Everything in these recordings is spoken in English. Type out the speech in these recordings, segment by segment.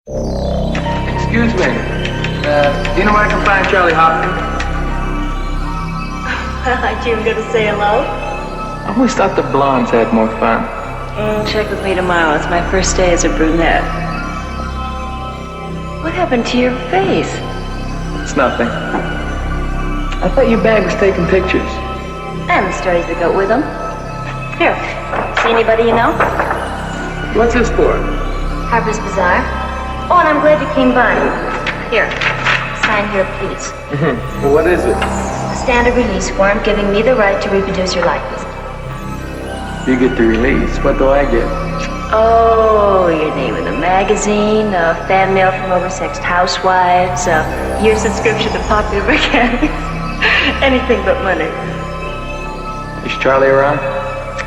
Excuse me. Do you know where I can find Charlie Hopkins? Aren't you going to say hello? I always thought the blondes had more fun. Check with me tomorrow. It's my first day as a brunette. What happened to your face? It's nothing. I thought your bag was taking pictures. And the stories that go with them. Here, see anybody you know? What's this for? Harper's Bazaar. Oh, and I'm glad you came by. Here, sign here, please. Well, what is it? A standard release form giving me the right to reproduce your likeness. You get the release. What do I get? Oh, your name in the magazine, fan mail from oversexed housewives, your subscription to popular mechanics. Anything but money. Is Charlie around?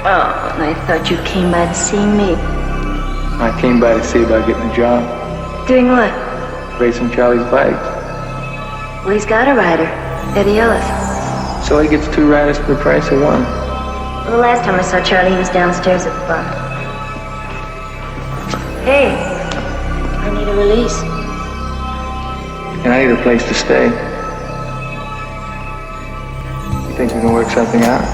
Oh, and I thought you came by to see me. I came by to see about getting a job. Doing what? Racing Charlie's bikes. Well, he's got a rider, Eddie Ellis. So he gets 2 riders for the price of 1. Well, the last time I saw Charlie, he was downstairs at the bar. Hey, I need a release. And I need a place to stay. You think we can work something out?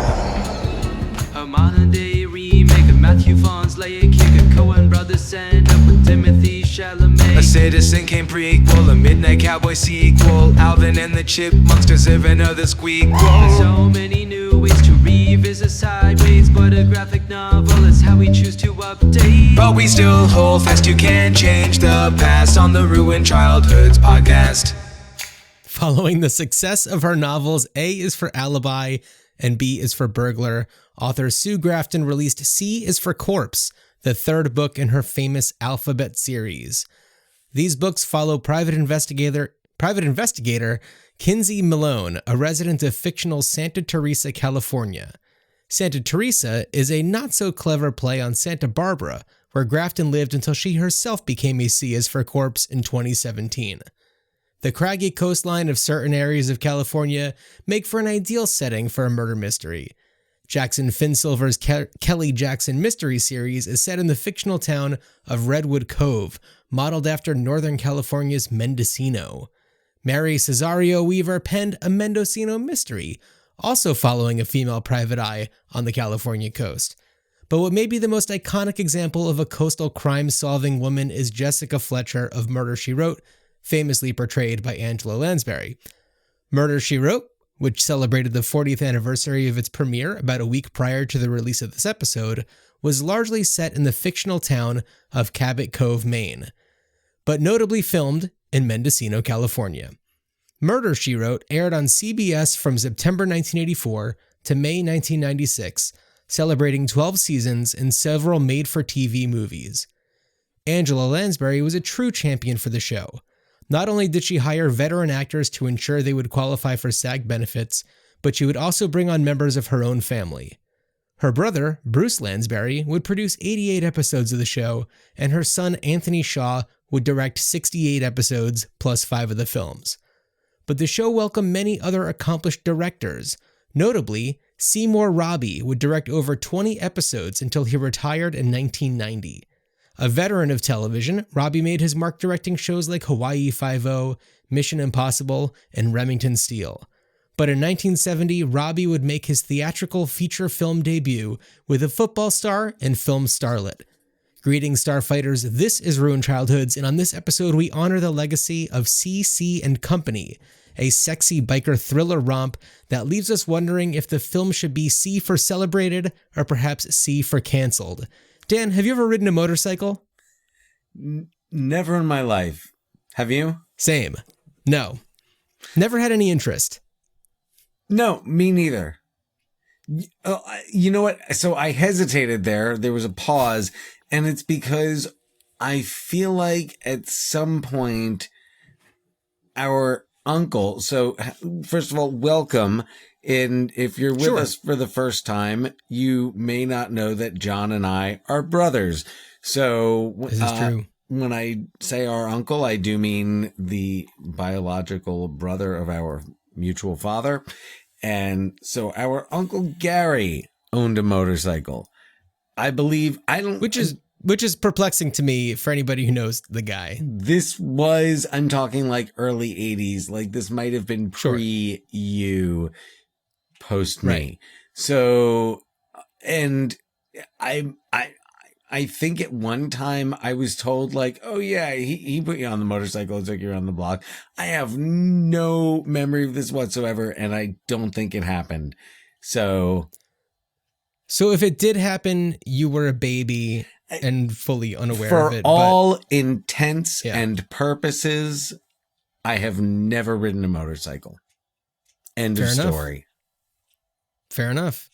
A modern day remake of Matthew Vaughn's Layer Kicker, Coen Brothers stand up with Timothy Chalamet. A Citizen Kane prequel, a Midnight Cowboy sequel, Alvin and the Chipmunks, even other squeak. So many new ways to revisit sideways, but a graphic novel is how we choose to update. But we still hold fast, you can't change the past on the Ruined Childhoods podcast. Following the success of her novels, A is for Alibi and B is for Burglar, author Sue Grafton released C is for Corpse, the 3rd book in her famous Alphabet series. These books follow private investigator Kinsey Malone, a resident of fictional Santa Teresa, California. Santa Teresa is a not-so-clever play on Santa Barbara, where Grafton lived until she herself became a C is for Corpse in 2017. The craggy coastline of certain areas of California make for an ideal setting for a murder mystery. Jackson Finsilver's Kelly Jackson mystery series is set in the fictional town of Redwood Cove, modeled after Northern California's Mendocino. Mary Cesario Weaver penned a Mendocino mystery, also following a female private eye on the California coast. But what may be the most iconic example of a coastal crime-solving woman is Jessica Fletcher of Murder, She Wrote, famously portrayed by Angela Lansbury. Murder, She Wrote, which celebrated the 40th anniversary of its premiere about a week prior to the release of this episode, was largely set in the fictional town of Cabot Cove, Maine, but notably filmed in Mendocino, California. Murder, She Wrote aired on CBS from September 1984 to May 1996, celebrating 12 seasons and several made-for-TV movies. Angela Lansbury was a true champion for the show. Not only did she hire veteran actors to ensure they would qualify for SAG benefits, but she would also bring on members of her own family. Her brother, Bruce Lansbury, would produce 88 episodes of the show, and her son, Anthony Shaw, would direct 68 episodes plus 5 of the films. But the show welcomed many other accomplished directors. Notably, Seymour Robbie would direct over 20 episodes until he retired in 1990. A veteran of television, Robbie made his mark directing shows like Hawaii Five-0, Mission Impossible, and Remington Steele. But in 1970, Robbie would make his theatrical feature film debut with A Football Star and Film Starlet. Greetings, Starfighters, this is Ruined Childhoods, and on this episode we honor the legacy of C.C. and Company, a sexy biker thriller romp that leaves us wondering if the film should be C for celebrated or perhaps C for canceled. Dan, have you ever ridden a motorcycle? Never in my life. Have you? Same. No. Never had any interest. No, me neither. You know what? So I hesitated there. There was a pause, and it's because I feel like at some point our uncle, so first of all, welcome. And if you're with us for the first time, you may not know that John and I are brothers. So this is true. When I say our uncle, I do mean the biological brother of our mutual father. And so our Uncle Gary owned a motorcycle. I believe, Which is which is perplexing to me for anybody who knows the guy. This was, I'm talking like early 80s. Like this might have been pre you, post me. Right. So, and I think at one time I was told like, oh yeah, he put you on the motorcycle and took you around the block. I have no memory of this whatsoever. And I don't think it happened. So if it did happen, you were a baby and fully unaware for of it. all intents Yeah. and purposes, I have never ridden a motorcycle. End of Fair enough. story. Fair enough.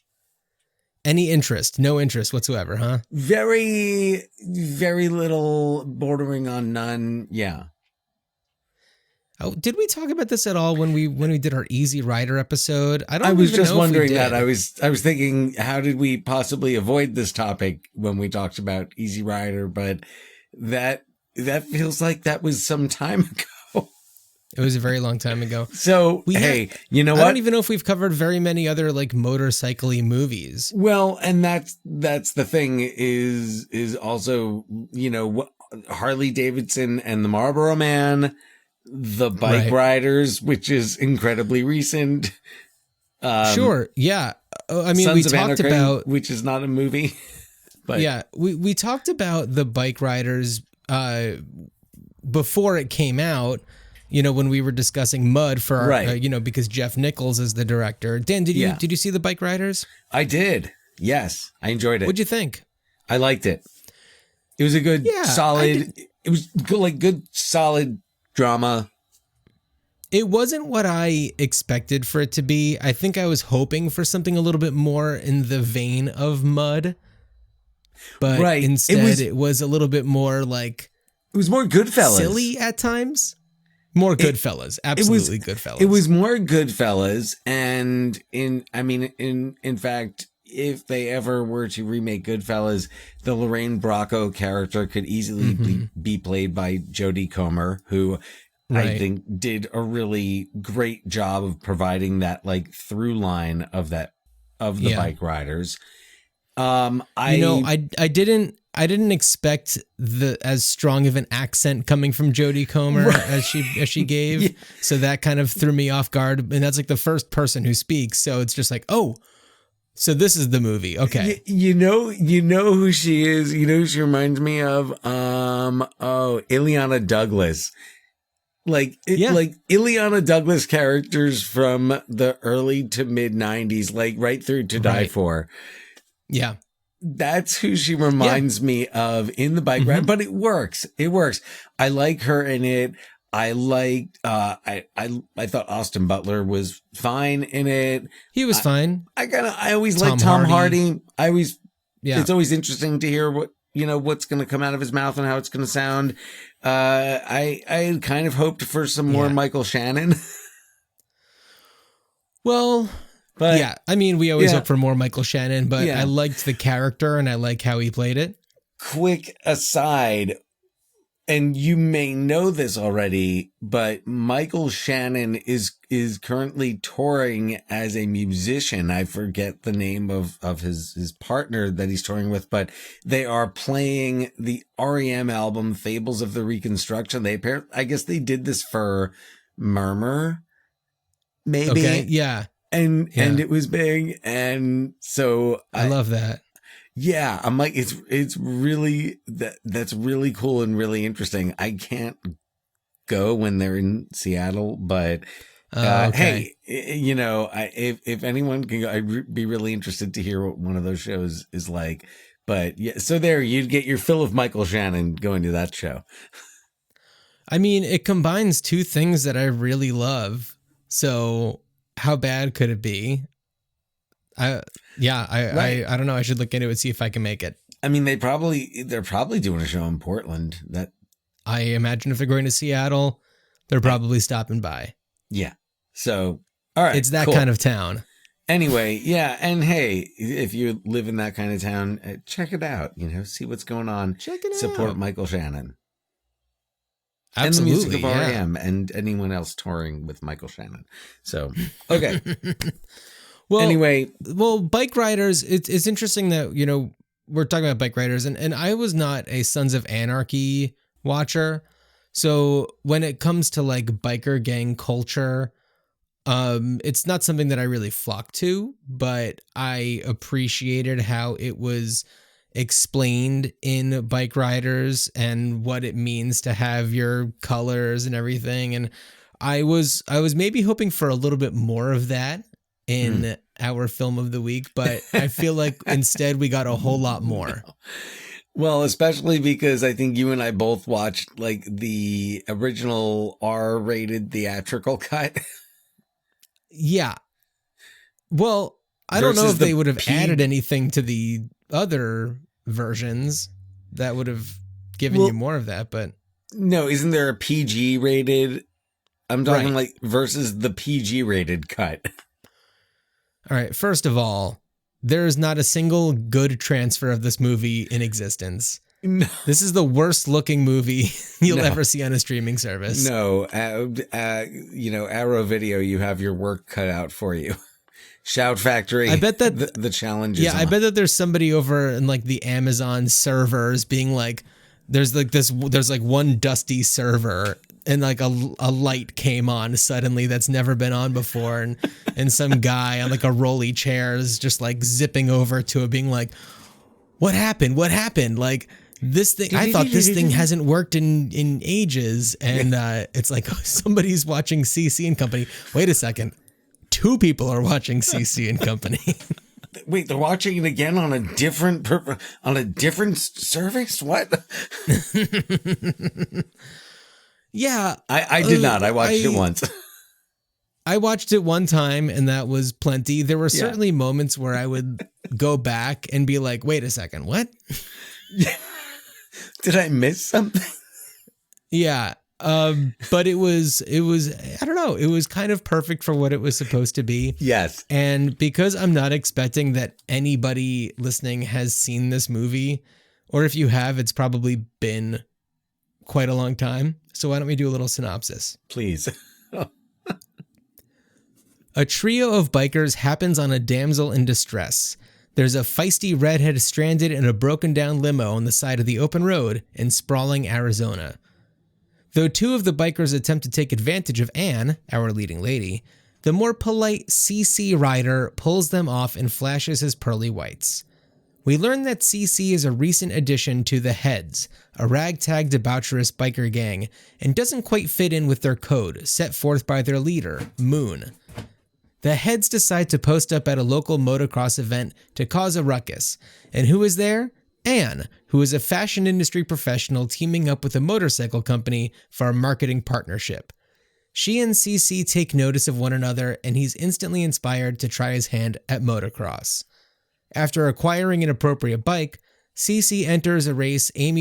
Any interest? No interest whatsoever, huh? Very, very little, bordering on none. Yeah. Oh, did we talk about this at all when we did our Easy Rider episode? I was even just know if we wondering did. that. I was thinking, how did we possibly avoid this topic when we talked about Easy Rider? But that feels like that was some time ago. It was a very long time ago. So, hey, you know what? I don't even know if we've covered very many other like motorcycle-y movies. Well, and that's the thing is also, you know, Harley Davidson and the Marlboro Man, the Bike Riders, which is incredibly recent. Sure. Yeah. I mean, Sons we of talked Anarchy, about, which is not a movie. But yeah, we talked about the Bike Riders before it came out, you know, when we were discussing Mud for our, Right. you know, because Jeff Nichols is the director. Dan, did you see the Bike Riders? I did. Yes. I enjoyed it. What'd you think? I liked it. It was a good, solid, it was good, like good, solid drama. It wasn't what I expected for it to be. I think I was hoping for something a little bit more in the vein of Mud. But instead it was a little bit more like... It was more Goodfellas. Silly at times. More Goodfellas. Absolutely Goodfellas. It was more Goodfellas. And in fact, if they ever were to remake Goodfellas, the Lorraine Bracco character could easily be played by Jodie Comer, who I think did a really great job of providing that like through line of the Bike Riders. I didn't expect as strong of an accent coming from Jodie Comer as she gave. Yeah. So that kind of threw me off guard. And that's like the first person who speaks. So it's just like, oh, so this is the movie. Okay. You know who she is. You know who she reminds me of? Ileana Douglas. Like Ileana Douglas characters from the early to mid 90s, like right through To Die For. Yeah. That's who she reminds me of in the Bike Ride, but it works. It works. I like her in it. I liked, I thought Austin Butler was fine in it. He was fine. I always like Tom Hardy. It's always interesting to hear what's going to come out of his mouth and how it's going to sound. I kind of hoped for some more Michael Shannon. Well, but yeah, I mean, we always hope for more Michael Shannon, but I liked the character and I like how he played it. Quick aside, and you may know this already, but Michael Shannon is currently touring as a musician. I forget the name of his partner that he's touring with, but they are playing the REM album, Fables of the Reconstruction. I guess they did this for Murmur, maybe. Okay, yeah. And it was big. And so I love that. Yeah. I'm like, it's really, that's really cool and really interesting. I can't go when they're in Seattle, but, hey, if anyone can go, I'd be really interested to hear what one of those shows is like, but yeah. So there, you'd get your fill of Michael Shannon going to that show. I mean, it combines two things that I really love. So how bad could it be? I don't know. I should look into it, see if I can make it. I mean, they're probably doing a show in Portland. That I imagine if they're going to Seattle, they're probably stopping by. Yeah. So, all right. It's that kind of town. Anyway, yeah. And hey, if you live in that kind of town, check it out. See what's going on. Check it out. Support Michael Shannon. Absolutely, and the music of REM and anyone else touring with Michael Shannon. So, okay. Well, anyway. Bike Riders, it's interesting that, we're talking about bike riders, and I was not a Sons of Anarchy watcher. So when it comes to like biker gang culture, it's not something that I really flock to, but I appreciated how it was explained in Bike Riders and what it means to have your colors and everything. And I was maybe hoping for a little bit more of that in our film of the week, but I feel like instead we got a whole lot more. No. Well, especially because I think you and I both watched like the original R-rated theatrical cut. Yeah. Well, I don't know if they would have P- added anything to the other versions that would have given you more of that, but no, isn't there a PG rated? I'm talking Right. like versus the PG rated cut. All right. First of all, there is not a single good transfer of this movie in existence. No. This is the worst looking movie you'll No. ever see on a streaming service. No, Arrow Video, you have your work cut out for you. Shout Factory. I bet that the challenge is Yeah, I on. bet that there's somebody over in like the Amazon servers being like, there's like one dusty server and like a light came on suddenly that's never been on before. And some guy on like a rolly chair is just like zipping over to it being like, what happened? What happened? Like this thing, I thought this thing hasn't worked in ages. And it's like somebody's watching CC and Company. Wait a second. 2 people are watching CC and Company. Wait, they're watching it again on a different service? What? Yeah. I did not. I watched it once. I watched it one time and that was plenty. There were certainly moments where I would go back and be like, wait a second, what? Did I miss something? Yeah. But it was, I don't know, it was kind of perfect for what it was supposed to be. Yes. And because I'm not expecting that anybody listening has seen this movie, or if you have, it's probably been quite a long time. So why don't we do a little synopsis? Please. A trio of bikers happens on a damsel in distress. There's a feisty redhead stranded in a broken down limo on the side of the open road in sprawling Arizona. Though 2 of the bikers attempt to take advantage of Anne, our leading lady, the more polite CC rider pulls them off and flashes his pearly whites. We learn that CC is a recent addition to the Heads, a ragtag debaucherous biker gang, and doesn't quite fit in with their code set forth by their leader, Moon. The Heads decide to post up at a local motocross event to cause a ruckus. And who is there? Anne, who is a fashion industry professional teaming up with a motorcycle company for a marketing partnership. She and CC take notice of one another, and he's instantly inspired to try his hand at motocross. After acquiring an appropriate bike, CC enters a race and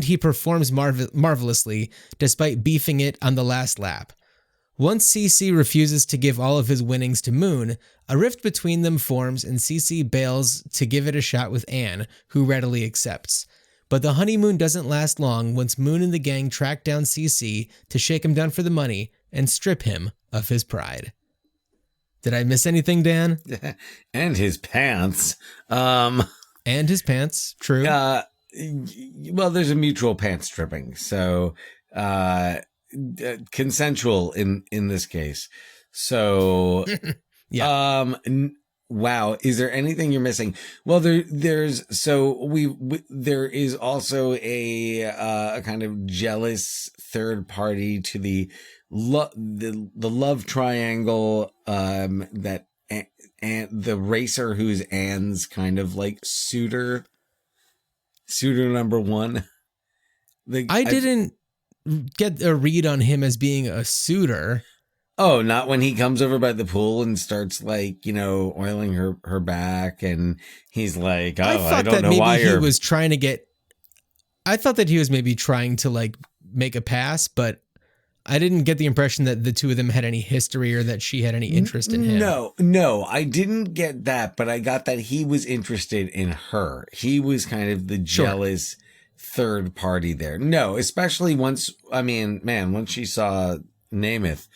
he performs marvelously despite beefing it on the last lap. Once CC refuses to give all of his winnings to Moon, a rift between them forms and CC bails to give it a shot with Anne, who readily accepts. But the honeymoon doesn't last long once Moon and the gang track down CC to shake him down for the money and strip him of his pride. Did I miss anything, Dan? And his pants. And his pants, true. Well, there's a mutual pants stripping, so consensual in this case. So Yeah. Wow, is there anything you're missing? Well, there is also a kind of jealous third party to the love triangle that and the racer who's Anne's kind of like suitor number 1. I didn't get a read on him as being a suitor. Oh, not when he comes over by the pool and starts like, oiling her back, and he's like, I don't know why he was trying to get. I thought that he was maybe trying to like make a pass, but I didn't get the impression that the 2 of them had any history or that she had any interest in him. No, I didn't get that, but I got that he was interested in her. He was kind of the jealous third party there. No, especially once she saw Namath,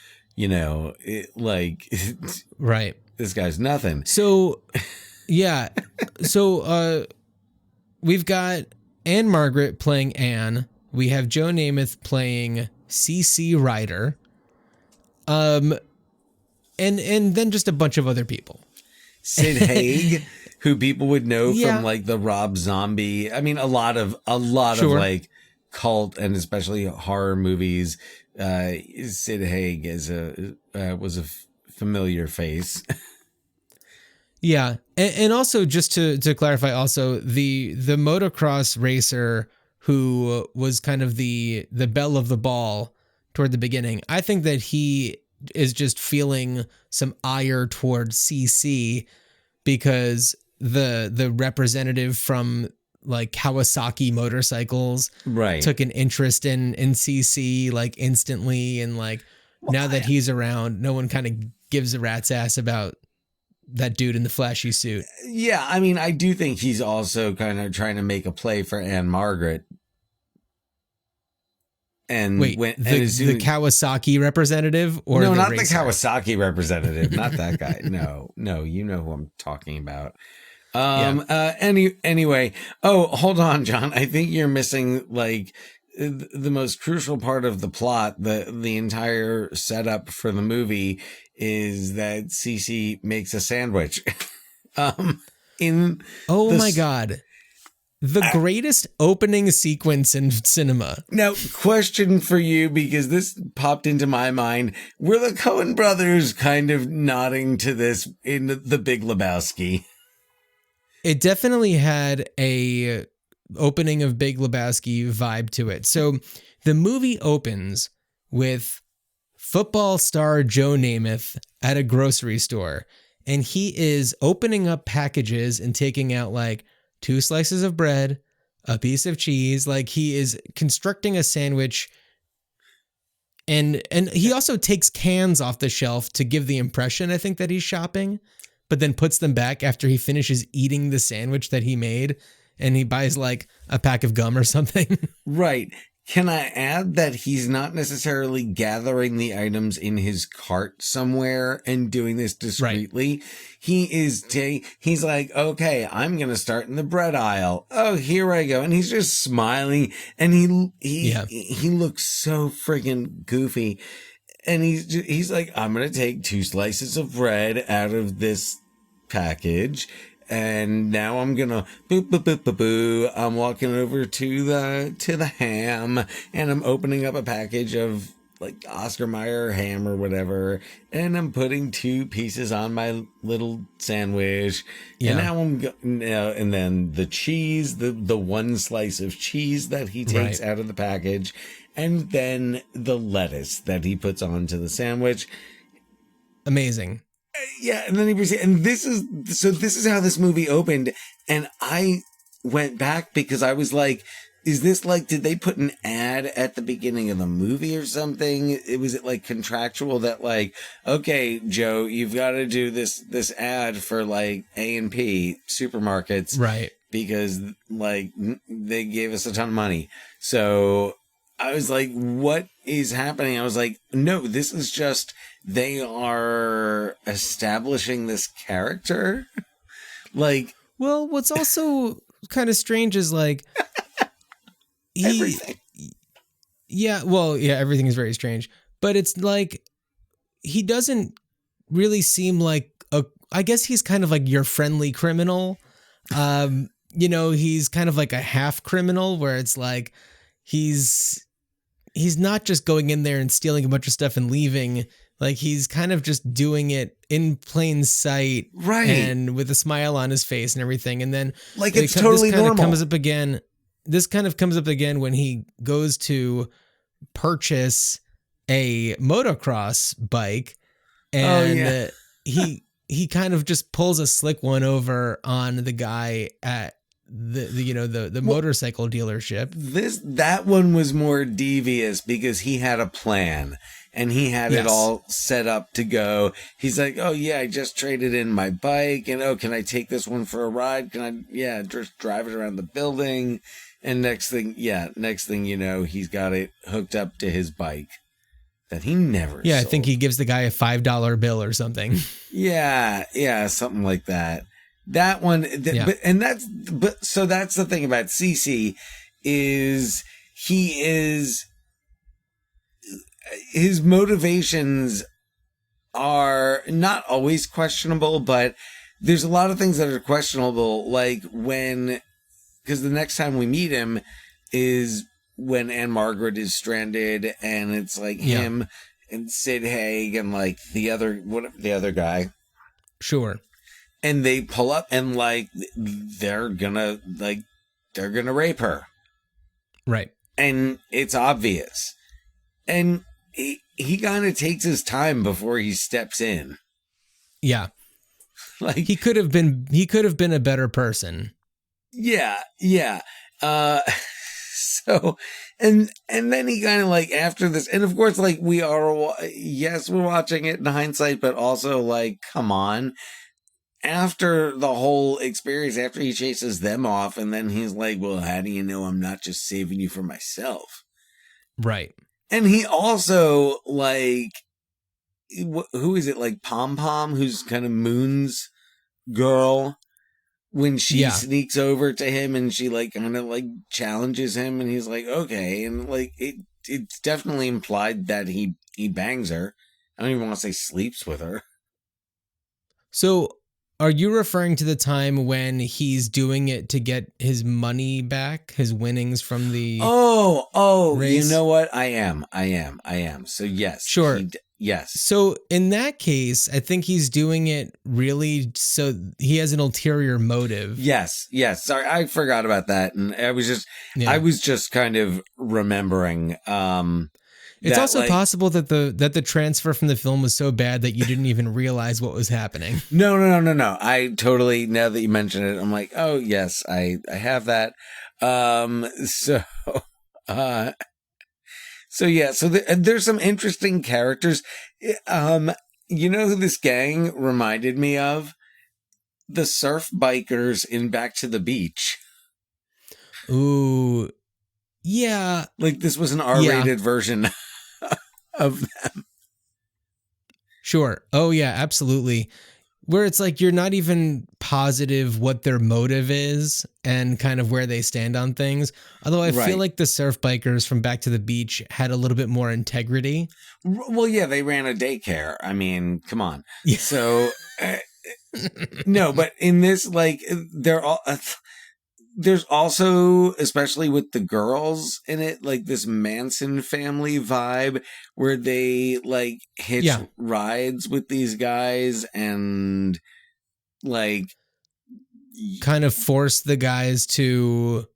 right. This guy's nothing. So, yeah. So, we've got Ann-Margret playing Anne. We have Joe Namath playing CC Ryder. And then just a bunch of other people. Sid Haig, who people would know Yeah. from like the Rob Zombie. I mean, a lot of Sure. like cult and especially horror movies. Sid Haig was a familiar face. Yeah. And also just to clarify also the motocross racer who was kind of the belle of the ball toward the beginning. I think that he is just feeling some ire towards CC because the representative from like Kawasaki motorcycles Right. took an interest in CC like instantly. And like now that he's around, no one kind of gives a rat's ass about that dude in the flashy suit. Yeah, I mean, I do think he's also kind of trying to make a play for Ann-Margret. And Wait, the Kawasaki representative or no, the not racer? the Kawasaki representative, not that guy. No, you know who I'm talking about. Anyway, oh, hold on, John. I think you're missing like the most crucial part of the plot. The entire setup for the movie is that Cece makes a sandwich. My God. The greatest opening sequence in cinema. Now, question for you, because this popped into my mind. Were the Coen brothers kind of nodding to this in The Big Lebowski? It definitely had a opening of Big Lebowski vibe to it. So the movie opens with football star Joe Namath at a grocery store, and he is opening up packages and taking out like 2 slices of bread, a piece of cheese. Like he is constructing a sandwich. And he also takes cans off the shelf to give the impression, I think, that he's shopping, but then puts them back after he finishes eating the sandwich that he made. And he buys like a pack of gum or something. Right. Can I add that he's not necessarily gathering the items in his cart somewhere and doing this discreetly? Right. He's like, okay, I'm going to start in the bread aisle. Oh, here I go. And he's just smiling, and he looks so friggin' goofy. And he's like, I'm going to take 2 slices of bread out of this package. And now I'm gonna boo. I'm walking over to the ham, and I'm opening up a package of like Oscar Mayer ham or whatever, and I'm putting 2 pieces on my little sandwich. Yeah. And now and then the cheese, the 1 slice of cheese that he takes out of the package, and then the lettuce that he puts onto the sandwich. Amazing. Yeah, and then this is how this movie opened, and I went back because I was like, is this like, did they put an ad at the beginning of the movie or something? Was it like contractual that like, okay, Joe, you've got to do this ad for like A&P supermarkets, right? Because like they gave us a ton of money. So I was like, what is happening? I was like, no, this is just, they are establishing this character. Like, well, what's also kind of strange is like, everything. Yeah, well, yeah, everything is very strange, but it's like, he doesn't really seem like I guess he's kind of like your friendly criminal. He's kind of like a half criminal where it's like, he's not just going in there and stealing a bunch of stuff and leaving. Like he's kind of just doing it in plain sight, right? And with a smile on his face and everything. And then like it's totally normal. This kind of comes up again when he goes to purchase a motocross bike, and he kind of just pulls a slick one over on the guy at the motorcycle dealership. That one was more devious because he had a plan and he had it all set up to go. He's like, oh yeah, I just traded in my bike, and oh, can I take this one for a ride? Can I just drive it around the building? And next thing you know, he's got it hooked up to his bike that he never sold. I think he gives the guy a $5 bill or something. Yeah, something like that. That one, Yeah. so that's the thing about CC is his motivations are not always questionable, but there's a lot of things that are questionable, like because the next time we meet him is when Ann-Margret is stranded, and it's like him and Sid Haig and like the other guy. Sure. And they pull up and like they're gonna rape her. Right. And it's obvious. And he kind of takes his time before he steps in. Yeah. Like he could have been a better person. Yeah. So, and then he kind of like after this, and of course, like we're watching it in hindsight, but also like, come on. After the whole experience, after he chases them off, and then he's like, well, how do you know I'm not just saving you for myself? Right. And he also, like, who is it? Like Pom Pom, who's kind of Moon's girl, when she sneaks over to him and she, like, kind of, like, challenges him, and he's like, okay. And, like, it's definitely implied that he bangs her. I don't even want to say sleeps with her. So, are you referring to the time when he's doing it to get his money back, his winnings from the race? You know what? I am. So yes. Sure. Yes. So in that case, I think he's doing it really so he has an ulterior motive. Yes. Sorry, I forgot about that. And I was just kind of remembering, it's also possible that the transfer from the film was so bad that you didn't even realize what was happening. No. I totally, now that you mention it, I'm like, oh yes, I have that. So there's some interesting characters. You know who this gang reminded me of? The surf bikers in Back to the Beach. Ooh, yeah. Like this was an R-rated version of them. Sure. Oh yeah, absolutely. Where it's like you're not even positive what their motive is and kind of where they stand on things. Although I feel like the surf bikers from Back to the Beach had a little bit more integrity. Well, yeah, they ran a daycare. I mean, come on. Yeah. So no, but in this, like, they're all. There's also, especially with the girls in it, like this Manson family vibe where they like hitch rides with these guys and like kind of force the guys to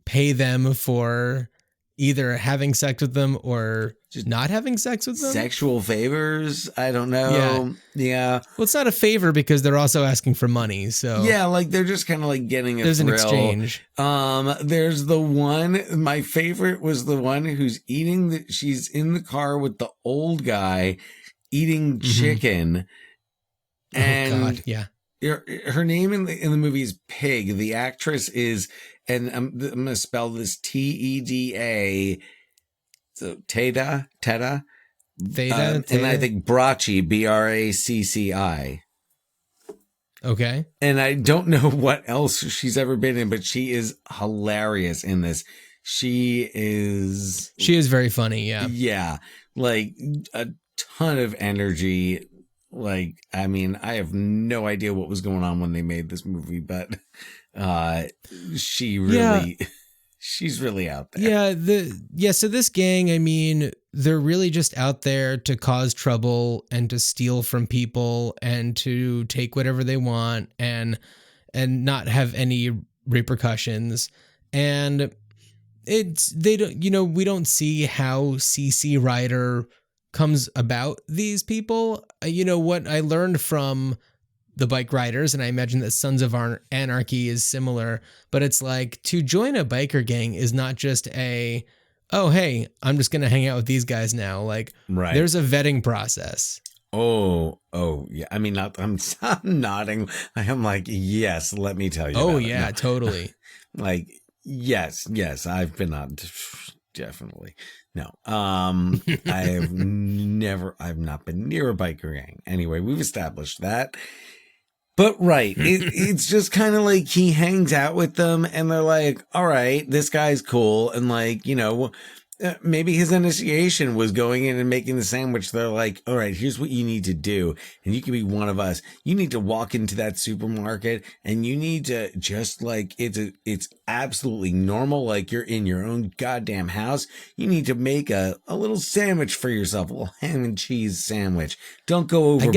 pay them for either having sex with them or just not having sex with them. Sexual favors. I don't know. Yeah. Well, it's not a favor because they're also asking for money. So yeah, like they're just kind of like getting there's thrill. An exchange. There's the one, my favorite was the one who's eating she's in the car with the old guy eating chicken. And oh God, yeah. Her name in the movie is Pig. The actress is, and I'm going to spell this Teda. So Teda. Theta. And I think Bracci, Bracci. Okay. And I don't know what else she's ever been in, but she is hilarious in this. She is very funny. Yeah. Yeah. Like a ton of energy. Like, I mean, I have no idea what was going on when they made this movie, but she's really out there. Yeah. So this gang, I mean, they're really just out there to cause trouble and to steal from people and to take whatever they want and not have any repercussions. And we don't see how CC Rider comes about these people. What I learned from the bike riders, and I imagine that Sons of Anarchy is similar, but it's like to join a biker gang is not just oh, hey, I'm just going to hang out with these guys now. Like, there's a vetting process. Oh, yeah. I mean, I'm nodding. I'm like, yes, let me tell you. Oh, yeah, totally. Like, yes, I've been on. Definitely. No. I've not been near a biker gang. Anyway, we've established that. But it's just kind of like he hangs out with them and they're like, all right, this guy's cool. And like, maybe his initiation was going in and making the sandwich. They're like, all right, here's what you need to do. And you can be one of us. You need to walk into that supermarket and you need to just like, it's absolutely normal. Like you're in your own goddamn house. You need to make a little sandwich for yourself, a little ham and cheese sandwich. Don't go overboard.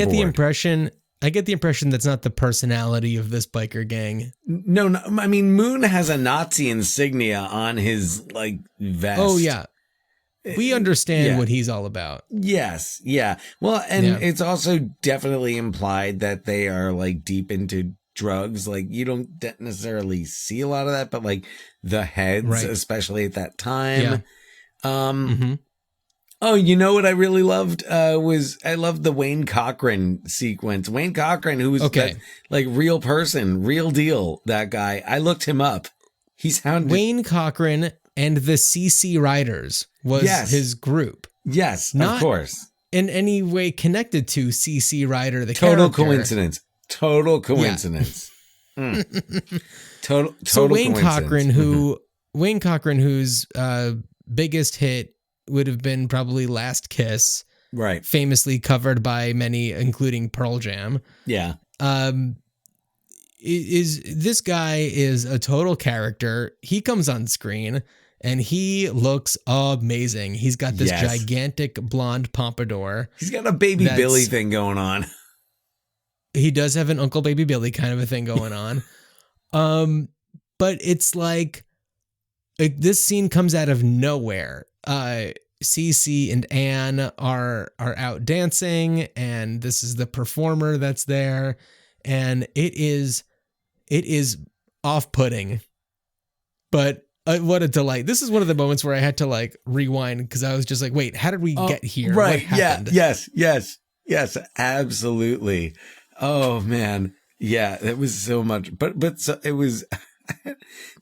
I get the impression that's not the personality of this biker gang. No, I mean, Moon has a Nazi insignia on his like vest. Oh yeah. We understand what he's all about. Yes. Yeah. Well, and it's also definitely implied that they are like deep into drugs. Like you don't necessarily see a lot of that, but like the heads, especially at that time. Yeah. Oh, you know what I really loved I loved the Wayne Cochran sequence. Wayne Cochran, who was that, like real person, real deal, that guy. I looked him up. He sounded... Wayne Cochran and the CC Riders was his group. Yes, not of course. In any way connected to CC Rider, the total character. Coincidence. Total coincidence. Yeah. Total so Wayne coincidence. Wayne Cochran, whose biggest hit would have been probably Last Kiss, right? Famously covered by many, including Pearl Jam. Yeah. This guy is a total character. He comes on screen and he looks amazing. He's got this gigantic blonde pompadour. He's got a Baby Billy thing going on. He does have an Uncle Baby Billy kind of a thing going on. But it's like this scene comes out of nowhere. Cece and Anne are out dancing, and this is the performer that's there, and it is off-putting, but what a delight. This is one of the moments where I had to like rewind because I was just like, wait, how did we get here? Right. What happened? Yes, absolutely. Oh man. Yeah, it was so much, but so it was,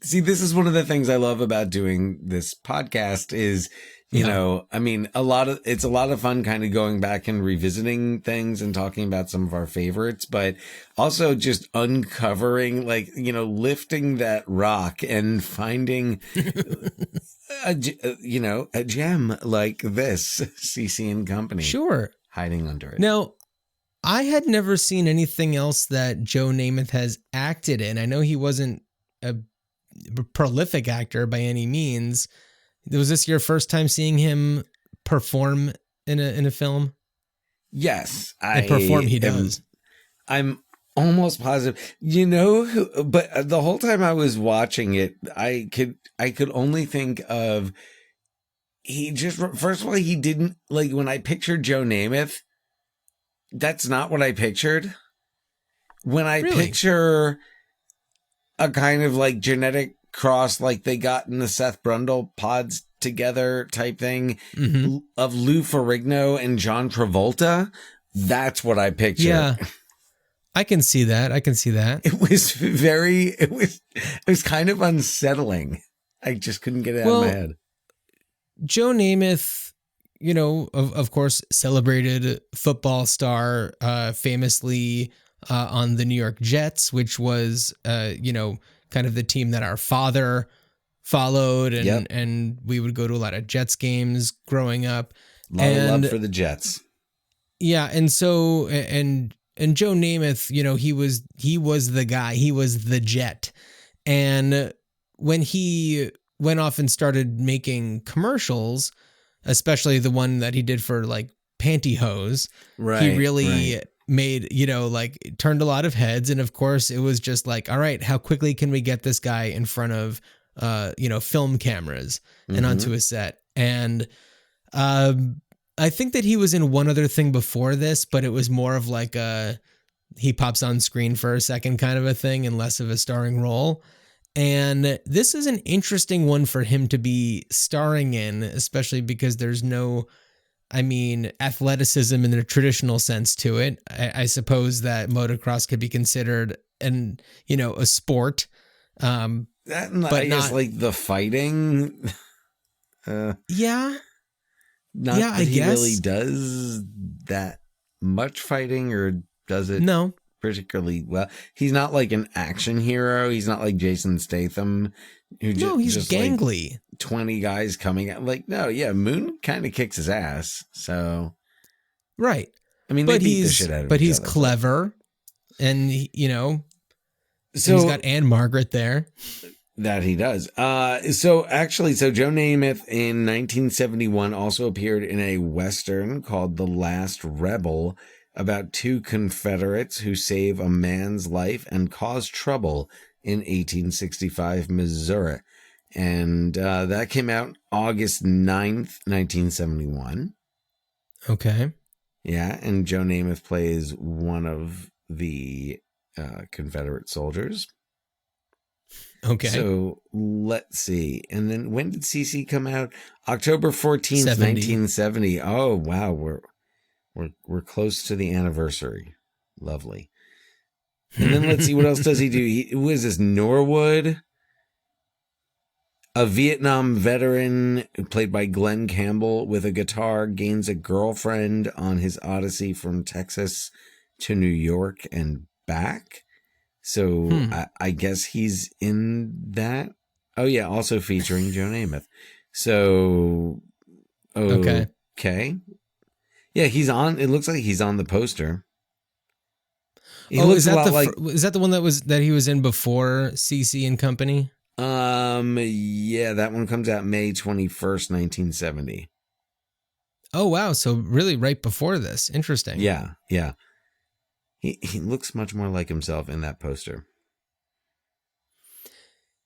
see, this is one of the things I love about doing this podcast is, you know, I mean, it's a lot of fun kind of going back and revisiting things and talking about some of our favorites, but also just uncovering, like, you know, lifting that rock and finding, a gem like this, CC and Company. Sure. Hiding under it. Now, I had never seen anything else that Joe Namath has acted in. I know he wasn't a prolific actor by any means. Was this your first time seeing him perform in a film? Yes, he does. I'm almost positive. You know, but the whole time I was watching it, I could only think of first of all, he didn't, like, when I pictured Joe Namath, that's not what I pictured. When I picture a kind of like genetic cross like they got in the Seth Brundle pods together type thing of Lou Ferrigno and John Travolta, that's what I picture. Yeah, I can see that. It was kind of unsettling. I just couldn't get it out of my head. Joe Namath, you know, of course, celebrated football star, famously on the New York Jets, which was, you know, kind of the team that our father followed, and we would go to a lot of Jets games growing up. A lot of love for the Jets. Yeah, and so and Joe Namath, you know, he was the guy, he was the Jet, and when he went off and started making commercials, especially the one that he did for like pantyhose, he really made, you know, like turned a lot of heads. And of course it was just like, all right, how quickly can we get this guy in front of, you know, film cameras and onto a set? And I think that he was in one other thing before this, but it was more of like he pops on screen for a second kind of a thing and less of a starring role. And this is an interesting one for him to be starring in, especially because there's no, I mean, athleticism in the traditional sense to it. I suppose that motocross could be considered a sport. But I guess like the fighting. Yeah. Not that he really does that much fighting, or does it? No. particularly well. He's not like an action hero. He's not like Jason Statham. No, he's just gangly. Like 20 guys coming out. Like, no, yeah, Moon kind of kicks his ass. So, right. I mean, they beat the shit out of but each he's other, clever, and so he's got Ann-Margret there. That he does. So Joe Namath in 1971 also appeared in a Western called The Last Rebel about two Confederates who save a man's life and cause trouble in 1865 Missouri. And that came out August 9th, 1971. Okay. Yeah, and Joe Namath plays one of the Confederate soldiers. Okay. So let's see. And then when did CC come out? October 14th, 70. 1970. Oh, wow. We're close to the anniversary. Lovely. And then let's see, what else does he do? Who is this? Norwood? A Vietnam veteran played by Glenn Campbell with a guitar gains a girlfriend on his odyssey from Texas to New York and back. So I guess he's in that. Oh, yeah. Also featuring Joe Namath. So, okay. Yeah, he's on. It looks like he's on the poster. He looks is that a lot like. is that the one that he was in before CC and Company? Yeah, that one comes out May 21st, 1970. Oh, wow. So really right before this. Interesting. Yeah. He looks much more like himself in that poster.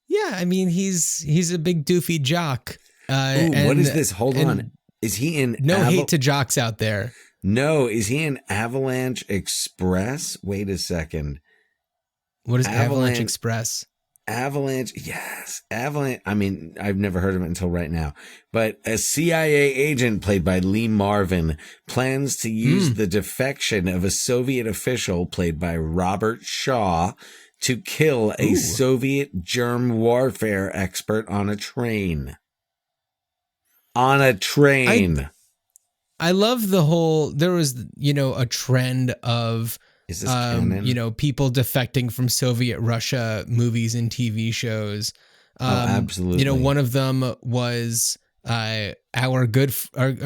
Yeah, I mean, he's a big doofy jock. What is this? Hold on. Is he in... hate to jocks out there. No, is he in Avalanche Express? Wait a second. What is Avalanche Express? Avalanche, yes. Avalanche, I mean, I've never heard of it until right now. But a CIA agent played by Lee Marvin plans to use the defection of a Soviet official played by Robert Shaw to kill a Soviet germ warfare expert on a train. I love the whole, there was, a trend of, is this canon? People defecting from Soviet Russia movies and TV shows. Absolutely. One of them was our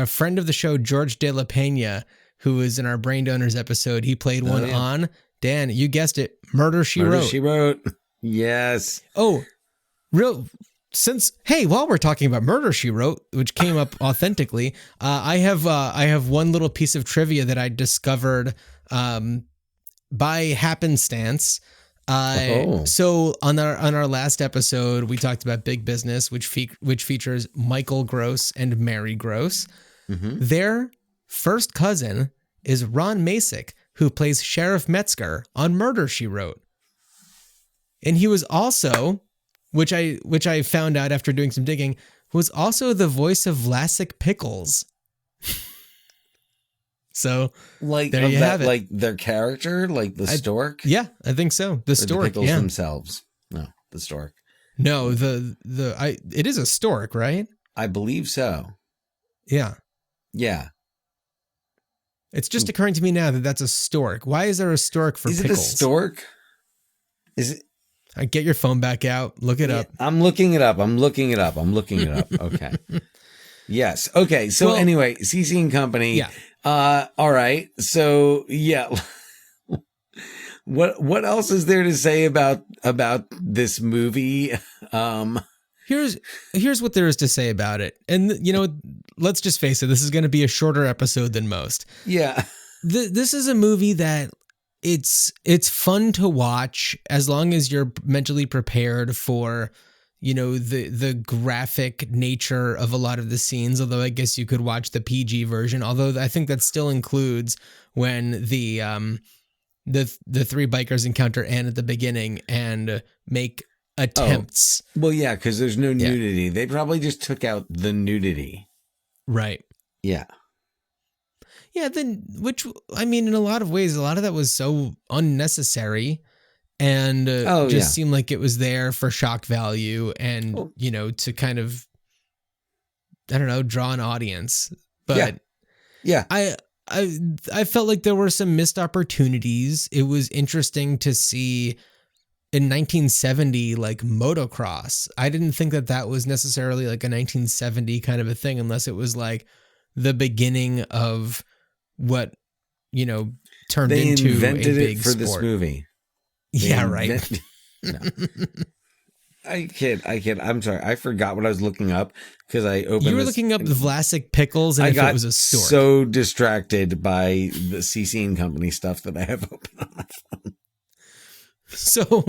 friend of the show, George De La Pena, who was in our Brain Donors episode. He played one on, Dan, you guessed it, Murder, She Wrote. Yes. Oh, while we're talking about Murder, She Wrote, which came up authentically, I have one little piece of trivia that I discovered by happenstance. So on our last episode, we talked about Big Business, which features Michael Gross and Mary Gross. Mm-hmm. Their first cousin is Ron Masick, who plays Sheriff Metzger on Murder, She Wrote. And he was also, which I found out after doing some digging, was also the voice of Vlasic Pickles. So, like, there you have it. Like their character, like the stork? Yeah, I think so. The stork, the pickles themselves. No, the stork. No, it is a stork, right? I believe so. Yeah. Yeah. It's just occurring to me now that that's a stork. Why is there a stork for pickles? Is it a stork? Is it? I get your phone back out. Look it up. I'm looking it up. Okay. Yes. Okay. So anyway, CC and Company. Yeah. All right. So yeah. What else is there to say about this movie? Here's what there is to say about it. And let's just face it, this is going to be a shorter episode than most. Yeah. This is a movie that it's fun to watch as long as you're mentally prepared for, the graphic nature of a lot of the scenes. Although I guess you could watch the PG version. Although I think that still includes when the three bikers encounter Anne at the beginning and make attempts. Oh. Well, yeah, because there's no nudity. Yeah. They probably just took out the nudity. Right. Yeah. Yeah, in a lot of ways, a lot of that was so unnecessary and seemed like it was there for shock value and, to kind of, I don't know, draw an audience. But yeah. I felt like there were some missed opportunities. It was interesting to see in 1970 like motocross. I didn't think that was necessarily like a 1970 kind of a thing unless it was like the beginning of what, turned They into invented a big it for sport. this movie. Yeah, right. No. I kid. I'm sorry. I forgot what I was looking up because I opened. You were looking up the Vlasic pickles and I if got it was a stork. so distracted by the CC and Company stuff that I have open on my phone. So,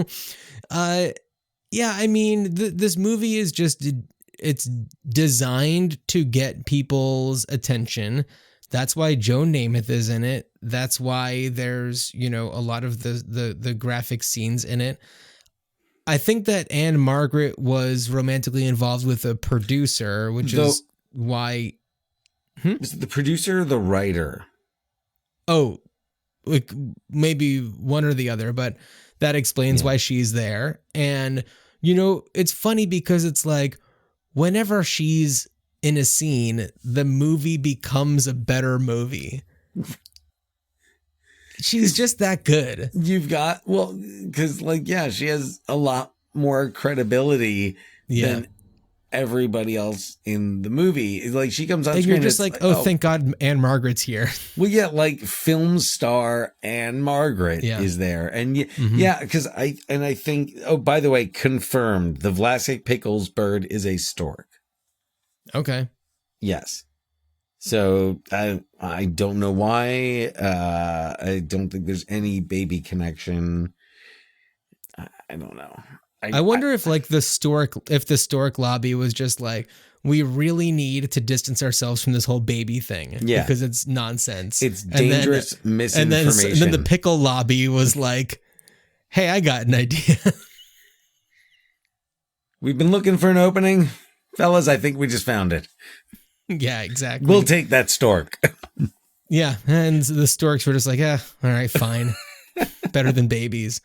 yeah, I mean, this movie is just, it's designed to get people's attention. That's why Joe Namath is in it. That's why there's, a lot of the graphic scenes in it. I think that Ann-Margret was romantically involved with a producer, which is why. Was it the producer or the writer? Oh, like maybe one or the other, but that explains why she's there. And, it's funny because it's like whenever she's in a scene, the movie becomes a better movie. She's just that good. You've got, because she has a lot more credibility than everybody else in the movie. Like she comes on and screen. You're just like, oh, thank God Ann-Margret's here. Well, yeah, like film star Ann-Margret is there. And because I think, oh, by the way, confirmed, the Vlasic Pickles bird is a stork. Okay. Yes. So I don't know why. I don't think there's any baby connection. I don't know. I wonder if the stork lobby was just like, we really need to distance ourselves from this whole baby thing. Yeah. Because it's nonsense. It's dangerous misinformation. And then the pickle lobby was like, hey, I got an idea. We've been looking for an opening. Fellas, I think we just found it. Yeah, exactly. We'll take that stork. Yeah. And the storks were just like, all right, fine. Better than babies.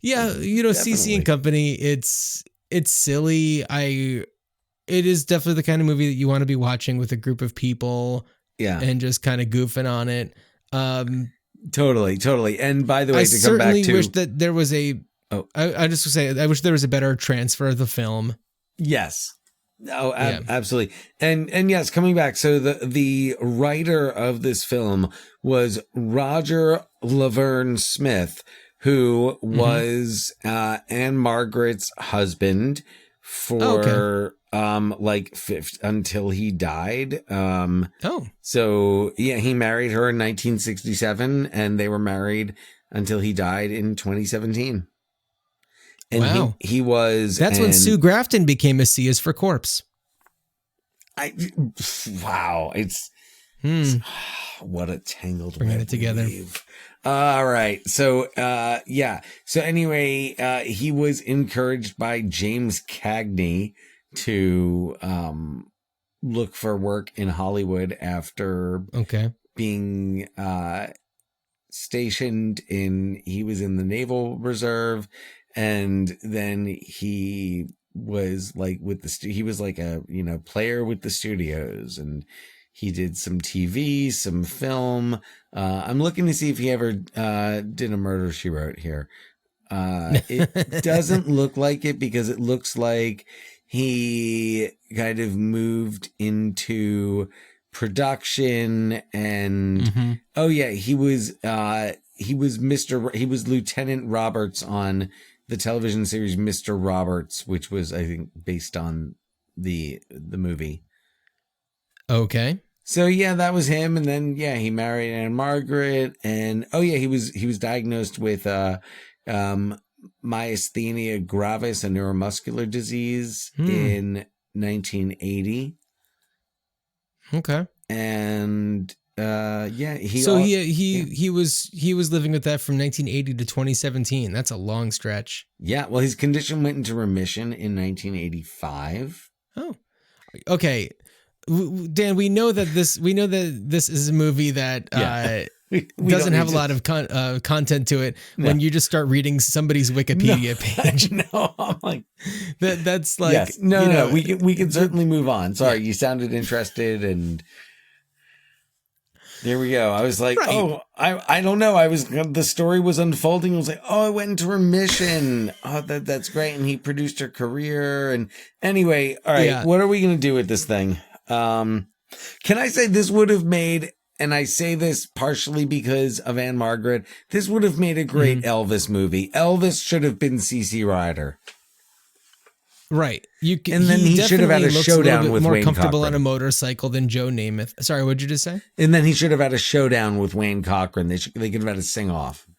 Yeah. CC and Company, it's silly. It is definitely the kind of movie that you want to be watching with a group of people. Yeah. And just kind of goofing on it. Totally. And by the way, to come back to, I wish that there was I just would say, I wish there was a better transfer of the film. Yes. Oh, absolutely. And yes, coming back. So the writer of this film was Roger Laverne Smith, who was Ann-Margret's husband for until he died. So yeah, he married her in 1967 and they were married until he died in 2017. And wow. He was... That's when Sue Grafton became a C is for corpse. Wow. It's what a tangled bringing it together. Weave. All right. So, So anyway, he was encouraged by James Cagney to look for work in Hollywood after being stationed he was in the Naval Reserve. And then he was like he was like a, player with the studios, and he did some TV, some film. I'm looking to see if he ever did a Murder, She Wrote here. It doesn't look like it because it looks like he kind of moved into production and he was Lieutenant Roberts on the television series Mr. Roberts, which was, I think, based on the movie. Okay. So yeah, that was him. And then he married Ann-Margret, and he was diagnosed with myasthenia gravis, a neuromuscular disease, in 1980. Okay. And he was living with that from 1980 to 2017. That's a long stretch. Yeah, well, his condition went into remission in 1985. Oh, okay. Dan, we know that this is a movie that doesn't have a lot of content to it when you just start reading somebody's Wikipedia page. No, I'm like that's like yes. No. We can certainly move on. Sorry, you sounded interested, and there we go. I was like, right. oh, I don't know. The story was unfolding. I was like, oh, I went into remission. Oh, that's great. And he produced her career. And anyway, all right, what are we gonna do with this thing? Can I say this would have made? And I say this partially because of Ann-Margret. This would have made a great Elvis movie. Elvis should have been CC Rider. Right. And then he should have had a showdown with Wayne Cochran. More comfortable on a motorcycle than Joe Namath. Sorry, what did you just say? And then he should have had a showdown with Wayne Cochran. They could have had a sing-off. Oh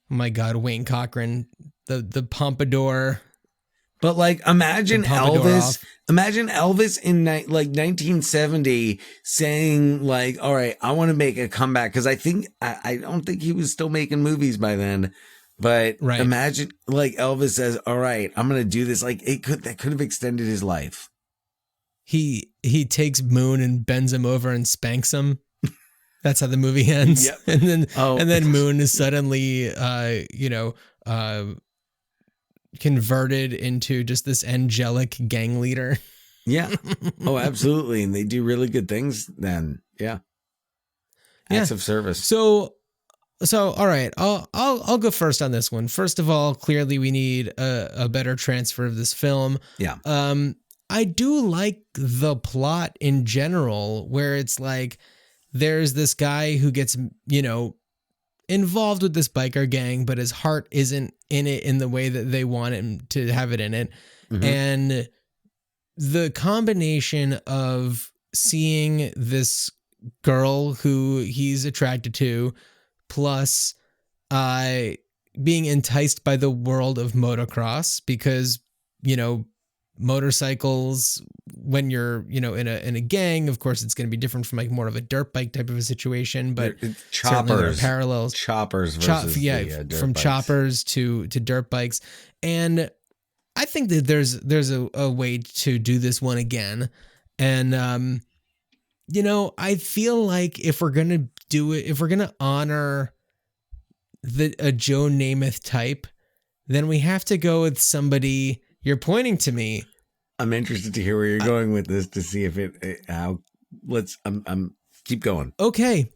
my God, Wayne Cochran, the pompadour. But like, imagine Elvis. Imagine Elvis in 1970 saying like, "All right, I want to make a comeback," because I don't think he was still making movies by then. But imagine like Elvis says, "All right, I'm going to do this." Like that could have extended his life. He takes Moon and bends him over and spanks him. That's how the movie ends. Yep. And then Moon is suddenly, converted into just this angelic gang leader. Yeah. Oh, absolutely. And they do really good things then. Yeah. Acts of service. So all right, I'll go first on this one. First of all, clearly we need a better transfer of this film. Yeah. I do like the plot in general, where it's like there's this guy who gets, involved with this biker gang, but his heart isn't in it in the way that they want him to have it in it. Mm-hmm. And the combination of seeing this girl who he's attracted to, plus being enticed by the world of motocross, because, motorcycles, when you're, in a gang, of course, it's going to be different from like more of a dirt bike type of a situation, but choppers, parallels, choppers versus dirt from bikes. Choppers to dirt bikes. And I think that there's a way to do this one again. And, I feel like if we're going to do it, if we're going to honor a Joe Namath type, then we have to go with somebody. You're pointing to me. I'm interested to hear where you're going with this to see if keep going. Okay.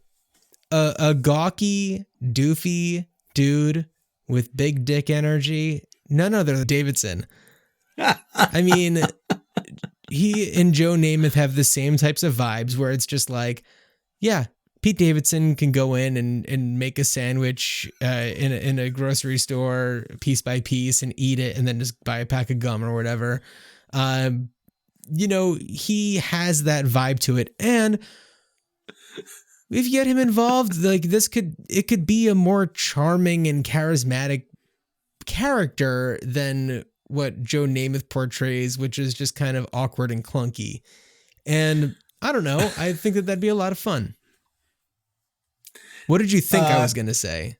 A gawky, doofy dude with big dick energy. None other than Davidson. I mean, he and Joe Namath have the same types of vibes where it's just like, yeah, Pete Davidson can go in and make a sandwich in a grocery store piece by piece and eat it and then just buy a pack of gum or whatever. He has that vibe to it. And if you get him involved, like it could be a more charming and charismatic character than what Joe Namath portrays, which is just kind of awkward and clunky. And I don't know. I think that'd be a lot of fun. What did you think I was going to say?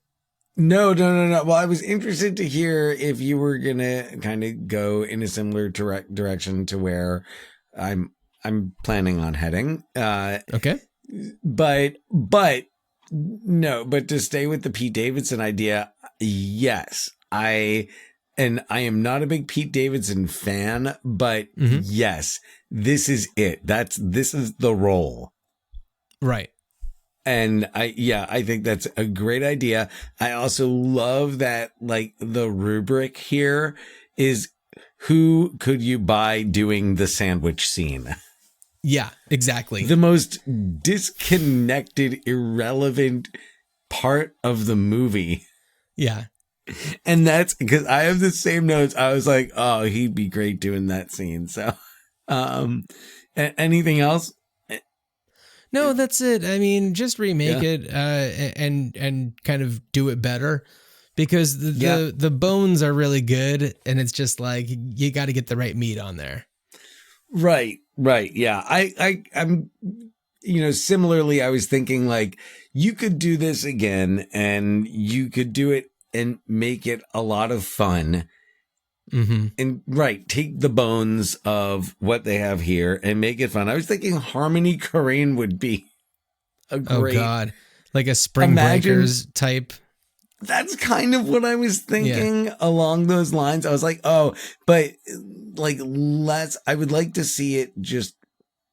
No. Well, I was interested to hear if you were going to kind of go in a similar direction to where I'm planning on heading. Okay. But to stay with the Pete Davidson idea, yes, I am not a big Pete Davidson fan, but yes, this is it. This is the role. Right. And I think that's a great idea. I also love that, like, the rubric here is who could you buy doing the sandwich scene? Yeah, exactly. The most disconnected, irrelevant part of the movie. Yeah. And that's because I have the same notes. I was like, oh, he'd be great doing that scene. So, anything else? No, that's it. I mean, just remake it and kind of do it better, because the bones are really good, and it's just like you got to get the right meat on there. Right. Yeah. I'm similarly, I was thinking like you could do this again and you could do it and make it a lot of fun. Mm-hmm. And take the bones of what they have here and make it fun. I was thinking Harmony Korine would be a great. Oh God, Like a Spring Breakers type. That's kind of what I was thinking along those lines. I was like, oh, but like I would like to see it just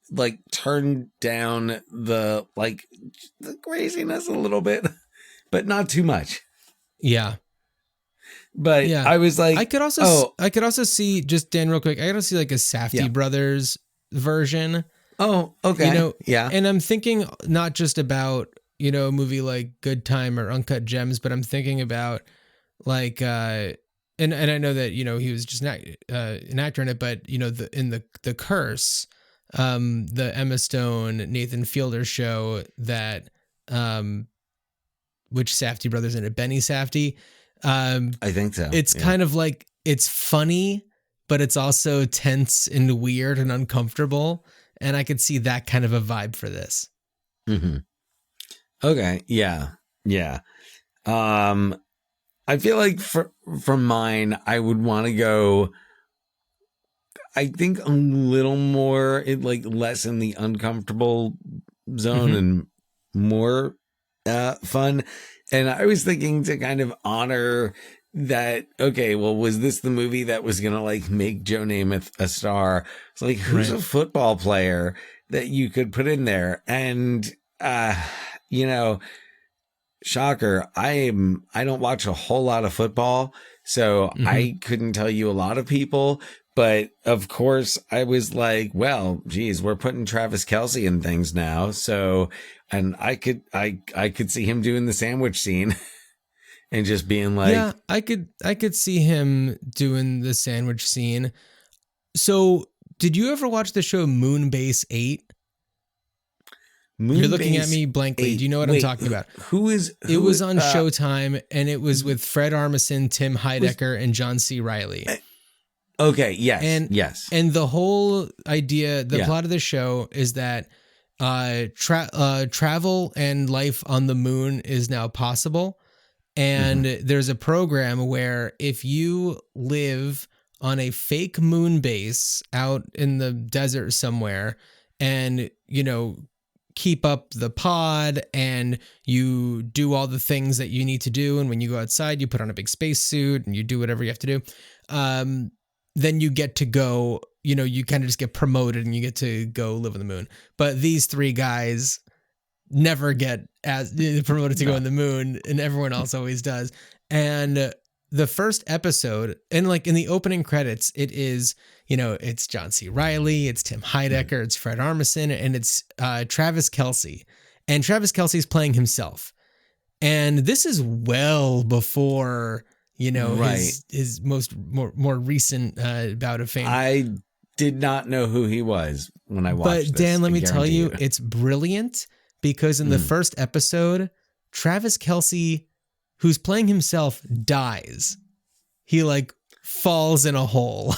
like turn down the craziness a little bit, but not too much. Yeah. But yeah. I was like, I could also see, just Dan real quick, I could also see like a Safdie Brothers version. Oh, okay. And I'm thinking not just about, a movie like Good Time or Uncut Gems, but I'm thinking about like, and I know that, he was just not an actor in it, but in the Curse, the Emma Stone, Nathan Fielder show that, which Safdie brothers in it, Benny Safdie. I think so. It's kind of like, it's funny, but it's also tense and weird and uncomfortable. And I could see that kind of a vibe for this. Mm-hmm. Okay. Yeah. Yeah. I feel like for mine, I would want to go, I think a little more, less in the uncomfortable zone and more fun. And I was thinking to kind of honor that, okay, well, was this the movie that was going to make Joe Namath a star? It's like, who's a football player that you could put in there? And, shocker, I don't watch a whole lot of football, so I couldn't tell you a lot of people, but of course I was like, well, geez, we're putting Travis Kelce in things now. So, and I could see him doing the sandwich scene and just being like, yeah, I could see him doing the sandwich scene. So did you ever watch the show Moonbase 8? You're looking at me blankly. 8. Do you know what I'm talking about? It was on Showtime, and it was with Fred Armisen, Tim Heidecker, and John C. Reilly. Okay, yes. And the whole idea, the plot of the show is that travel and life on the moon is now possible. And there's a program where if you live on a fake moon base out in the desert somewhere and, keep up the pod and you do all the things that you need to do. And when you go outside, you put on a big space suit and you do whatever you have to do. Then you get to go, you kind of just get promoted and you get to go live on the moon. But these three guys never get promoted to go on the moon, and everyone else always does. And the first episode, and in the opening credits, it is, it's John C. Reilly, it's Tim Heidecker, it's Fred Armisen, and it's Travis Kelce. And Travis Kelce's playing himself. And this is well before, his more recent bout of fame. I did not know who he was when I watched this. But Dan, let me tell you, it's brilliant because in the first episode, Travis Kelce, who's playing himself, dies. He falls in a hole.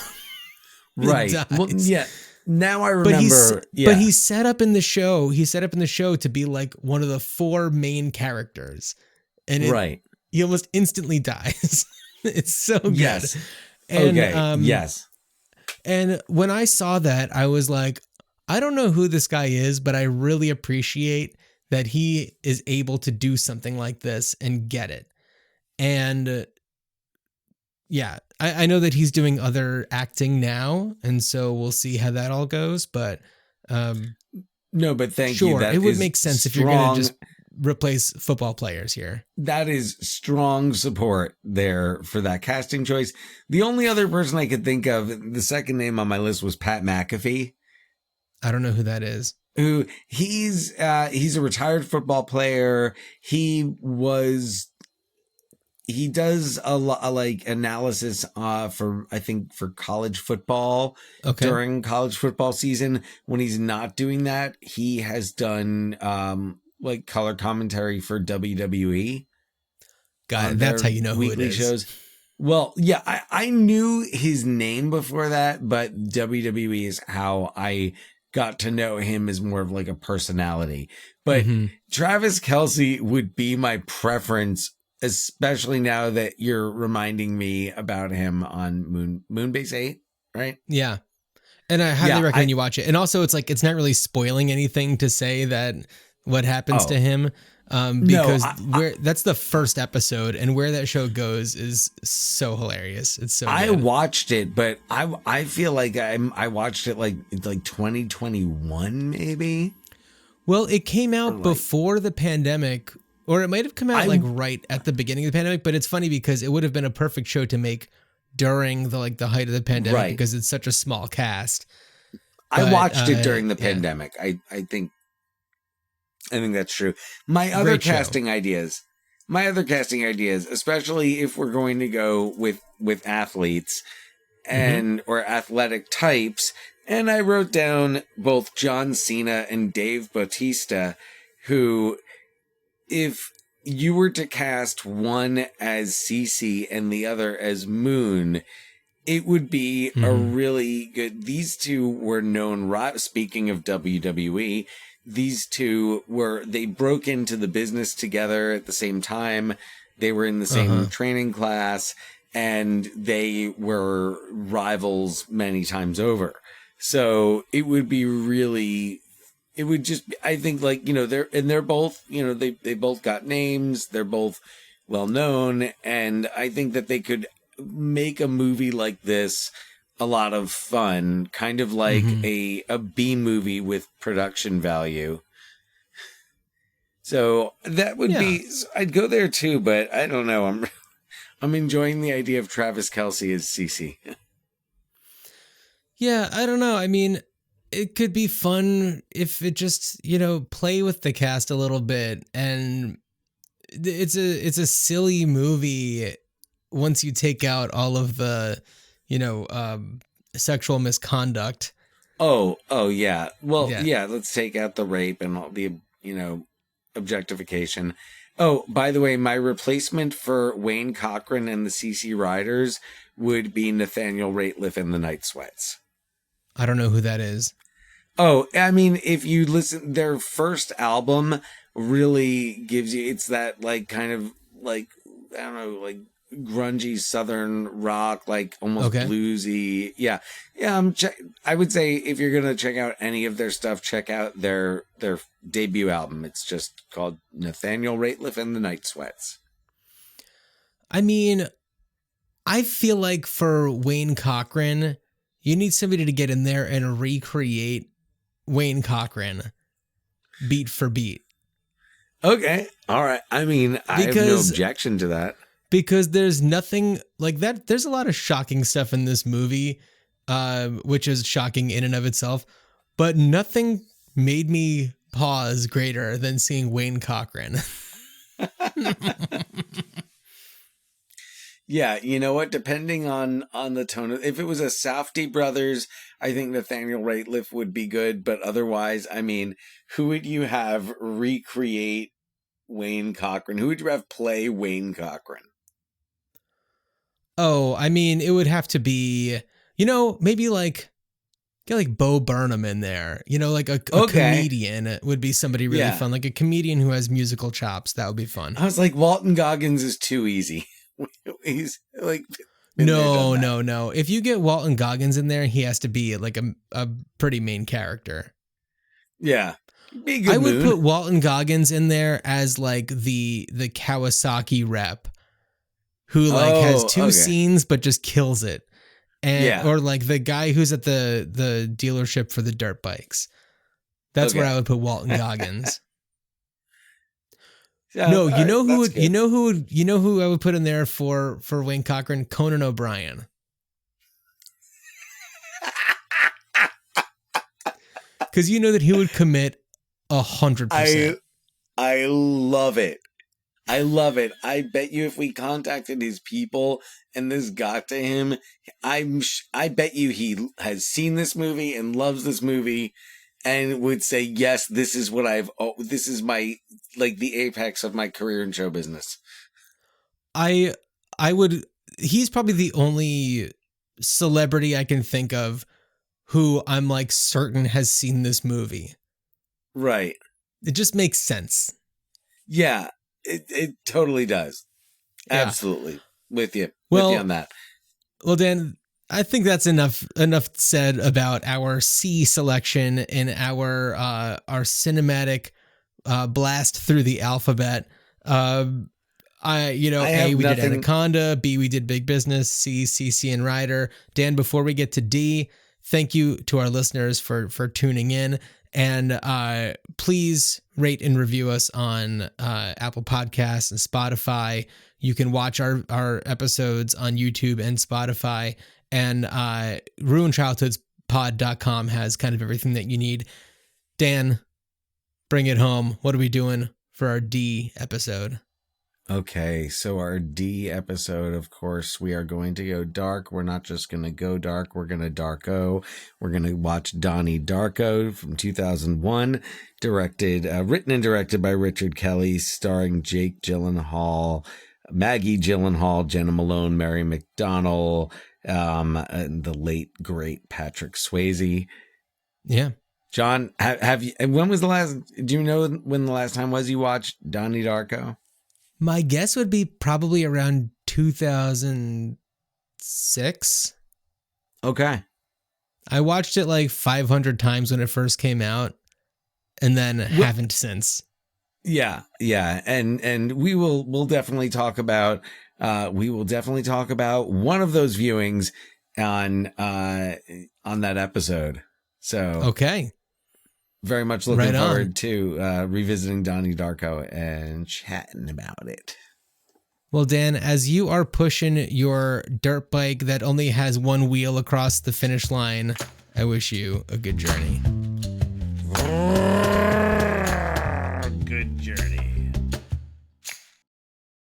Right. Well, yeah. Now I remember. But he's set up in the show. He's set up in the show to be one of the 4 main characters. And he almost instantly dies. It's so good. Yes. And, okay. Yes. And when I saw that, I was like, I don't know who this guy is, but I really appreciate that he is able to do something like this and get it. And I know that he's doing other acting now, and so we'll see how that all goes. But no, but thank you. Sure, it would make sense if you're going to just replace football players here. That is strong support there for that casting choice. The only other person I could think of, the second name on my list, was Pat McAfee. I don't know who that is. Who he's a retired football player. He does a lot analysis for college football during college football season. When he's not doing that, he has done color commentary for WWE. Got it. That's how you know who it is. Shows. Well, yeah, I knew his name before that, but WWE is how I got to know him as more of a personality. But Travis Kelce would be my preference, especially now that you're reminding me about him on Moonbase 8, right? Yeah. And I highly recommend you watch it. And also it's not really spoiling anything to say that what happens to him. Because that's the first episode, and where that show goes is so hilarious. It's so I good. watched it, but I feel like I watched it like 2021 maybe. Well, it came out before the pandemic, or it might have come out like right at the beginning of the pandemic, but it's funny because it would have been a perfect show to make during the height of the pandemic because it's such a small cast. I watched it during the pandemic. I think that's true. My other casting ideas, especially if we're going to go with athletes and or athletic types, and I wrote down both John Cena and Dave Bautista, who, if you were to cast one as Cece and the other as Moon, it would be a really good. These two were known. Speaking of WWE, these two they broke into the business together at the same time. They were in the same training class, and they were rivals many times over. So it would be really, it would just, I think, like, they're both, they both got names. They're both well known. And I think that they could make a movie like this a lot of fun, kind of like a B movie with production value. So that would be, I'd go there too, but I don't know. I'm enjoying the idea of Travis Kelce as Cece. Yeah, I don't know. I mean, it could be fun if it just, play with the cast a little bit. And it's a silly movie once you take out all of the, sexual misconduct. Oh, yeah. Well, yeah, let's take out the rape and all the, objectification. Oh, by the way, my replacement for Wayne Cochran and the CC Riders would be Nathaniel Rateliff in the Night Sweats. I don't know who that is. Oh, I mean, if you listen, their first album really gives you, it's that like kind of like, I don't know, like grungy Southern rock, like almost bluesy. Yeah. I would say if you're going to check out any of their stuff, check out their debut album. It's just called Nathaniel Rateliff and the Night Sweats. I mean, I feel like for Wayne Cochran, you need somebody to get in there and recreate Wayne Cochran beat for beat. Okay. All right. I mean, I have no objection to that. Because there's nothing like that. There's a lot of shocking stuff in this movie, which is shocking in and of itself. But nothing made me pause greater than seeing Wayne Cochran. Yeah, you know what? Depending on the tone, if it was a Safdie brothers, I think Nathaniel Rateliff would be good. But otherwise, I mean, who would you have recreate Wayne Cochran? Who would you have play Wayne Cochran? Oh, I mean, it would have to be, maybe like get like Bo Burnham in there. Like a comedian would be somebody really fun, like a comedian who has musical chops. That would be fun. I was like, Walton Goggins is too easy. He's like, no. If you get Walton Goggins in there, he has to be like a pretty main character. Yeah. Be a good would put Walton Goggins in there as like the Kawasaki rep who like has two scenes but just kills it. And or like the guy who's at the dealership for the dirt bikes. That's where I would put Walton Goggins. No, who I would put in there for Wayne Cochran? Conan O'Brien. Because that he would commit 100%. I love it. I bet you if we contacted his people and this got to him, I bet you he has seen this movie and loves this movie and would say, yes, this is this is my, like the apex of my career in show business. I would, he's probably the only celebrity I can think of who I'm like certain has seen this movie. Right. It just makes sense. Yeah, it totally does. Yeah. Absolutely. With you on that. Well, Dan, I think that's enough said about our C selection and our cinematic blast through the alphabet. A, we did Anaconda. B, we did Big Business. C, CC and Ryder. Dan, before we get to D, thank you to our listeners for tuning in. And please rate and review us on Apple Podcasts and Spotify. You can watch our episodes on YouTube and Spotify. And ruinchildhoodspod.com has kind of everything that you need. Dan, bring it home. What are we doing for our D episode? Okay, so our D episode, of course, we are going to go dark. We're not just going to go dark. We're going to darko. We're going to watch Donnie Darko from 2001, written and directed by Richard Kelly, starring Jake Gyllenhaal, Maggie Gyllenhaal, Jenna Malone, Mary McDonnell, and the late, great Patrick Swayze. Yeah. John, have you, do you know when the last time was you watched Donnie Darko? My guess would be probably around 2006. Okay. I watched it like 500 times when it first came out and then haven't since. Yeah. And we'll definitely talk about one of those viewings on that episode. So okay. Very much looking forward to revisiting Donnie Darko and chatting about it. Well, Dan, as you are pushing your dirt bike that only has one wheel across the finish line, I wish you a good journey.